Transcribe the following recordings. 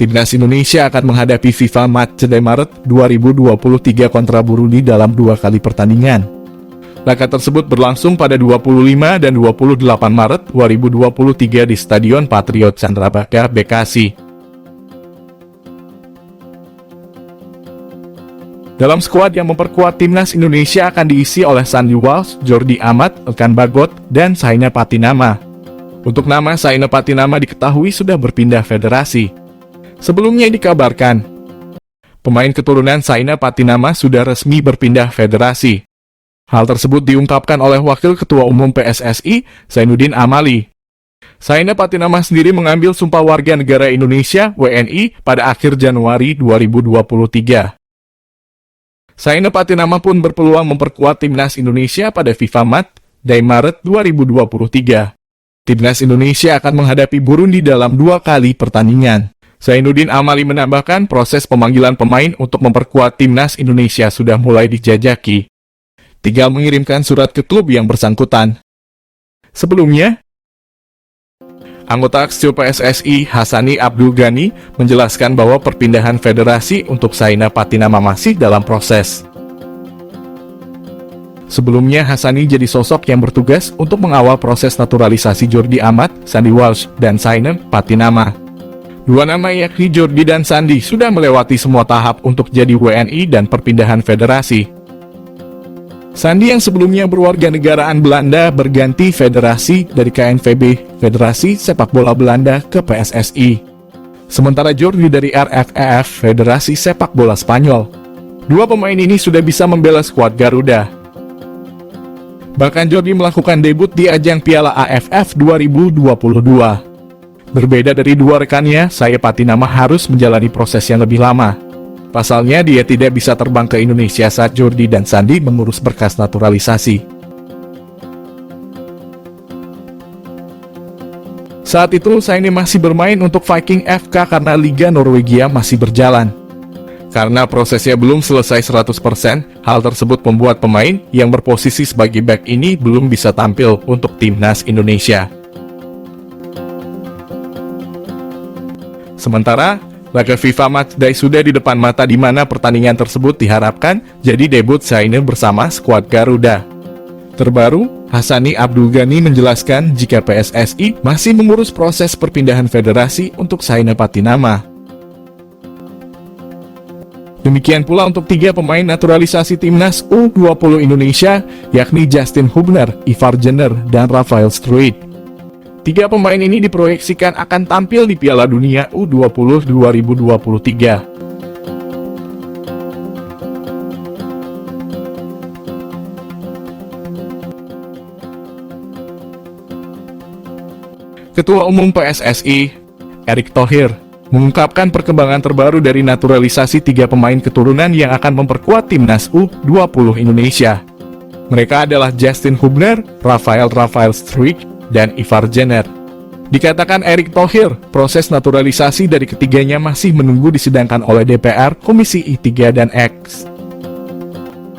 Timnas Indonesia akan menghadapi FIFA Matchday Maret 2023 kontra Burundi dalam 2 kali pertandingan. Laga tersebut berlangsung pada 25 dan 28 Maret 2023 di Stadion Patriot Candrabaga, Bekasi. Dalam skuad yang memperkuat Timnas Indonesia akan diisi oleh Sandy Walsh, Jordi Amat, Elkan Bagot, dan Saina Patinama. Untuk nama Saina Patinama diketahui sudah berpindah federasi. Sebelumnya dikabarkan, pemain keturunan Saina Patinama sudah resmi berpindah federasi. Hal tersebut diungkapkan oleh Wakil Ketua Umum PSSI, Zainuddin Amali. Saina Patinama sendiri mengambil Sumpah Warga Negara Indonesia (WNI) pada akhir Januari 2023. Saina Patinama pun berpeluang memperkuat Timnas Indonesia pada FIFA Matchday Maret 2023. Timnas Indonesia akan menghadapi Burundi dalam 2 kali pertandingan. Zainuddin Amali menambahkan proses pemanggilan pemain untuk memperkuat Timnas Indonesia sudah mulai dijajaki. Tinggal mengirimkan surat ke klub yang bersangkutan. Sebelumnya, anggota Aksio PSSI Hassani Abdul Ghani menjelaskan bahwa perpindahan federasi untuk Saina Patinama masih dalam proses. Sebelumnya, Hassani jadi sosok yang bertugas untuk mengawal proses naturalisasi Jordi Amat, Sandy Walsh, dan Saina Patinama. 2 nama yakni Jordi dan Sandy sudah melewati semua tahap untuk jadi WNI dan perpindahan federasi. Sandy yang sebelumnya berwarganegaraan Belanda berganti federasi dari KNVB, Federasi Sepak Bola Belanda, ke PSSI. Sementara Jordi dari RFEF, Federasi Sepak Bola Spanyol. 2 pemain ini sudah bisa membela skuad Garuda. Bahkan Jordi melakukan debut di ajang Piala AFF 2022. Berbeda dari 2 rekannya, Saina Patinama harus menjalani proses yang lebih lama. Pasalnya, dia tidak bisa terbang ke Indonesia saat Jordi dan Sandy mengurus berkas naturalisasi. Saat itu, Saina masih bermain untuk Viking FK karena Liga Norwegia masih berjalan. Karena prosesnya belum selesai 100%, hal tersebut membuat pemain yang berposisi sebagai back ini belum bisa tampil untuk Timnas Indonesia. Sementara, laga FIFA Matchday sudah di depan mata di mana pertandingan tersebut diharapkan jadi debut Saina bersama skuad Garuda. Terbaru, Hassani Abdul Ghani menjelaskan jika PSSI masih mengurus proses perpindahan federasi untuk Saina Patinama. Demikian pula untuk 3 pemain naturalisasi Timnas U20 Indonesia, yakni Justin Hubner, Ivar Jenner, dan Rafael Struijk. 3 pemain ini diproyeksikan akan tampil di Piala Dunia U20 2023. Ketua Umum PSSI, Erick Thohir, mengungkapkan perkembangan terbaru dari naturalisasi 3 pemain keturunan yang akan memperkuat Timnas U20 Indonesia. Mereka adalah Justin Hubner, Rafael Struijk, dan Ivar Jenner. Dikatakan Erick Thohir, proses naturalisasi dari ketiganya masih menunggu disidangkan oleh DPR, Komisi I3 dan X.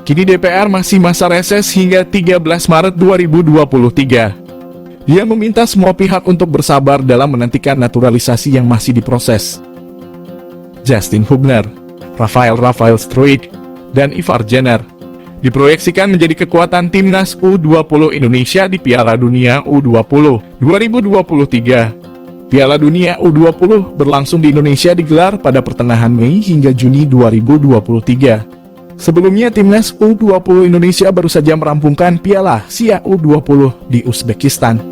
Kini DPR masih masa reses hingga 13 Maret 2023. Dia meminta semua pihak untuk bersabar dalam menantikan naturalisasi yang masih diproses. Justin Hubner, Rafael Struijk, dan Ivar Jenner diproyeksikan menjadi kekuatan Timnas U20 Indonesia di Piala Dunia U20 2023. Piala Dunia U20 berlangsung di Indonesia digelar pada pertengahan Mei hingga Juni 2023. Sebelumnya, Timnas U20 Indonesia baru saja merampungkan Piala Asia U20 di Uzbekistan.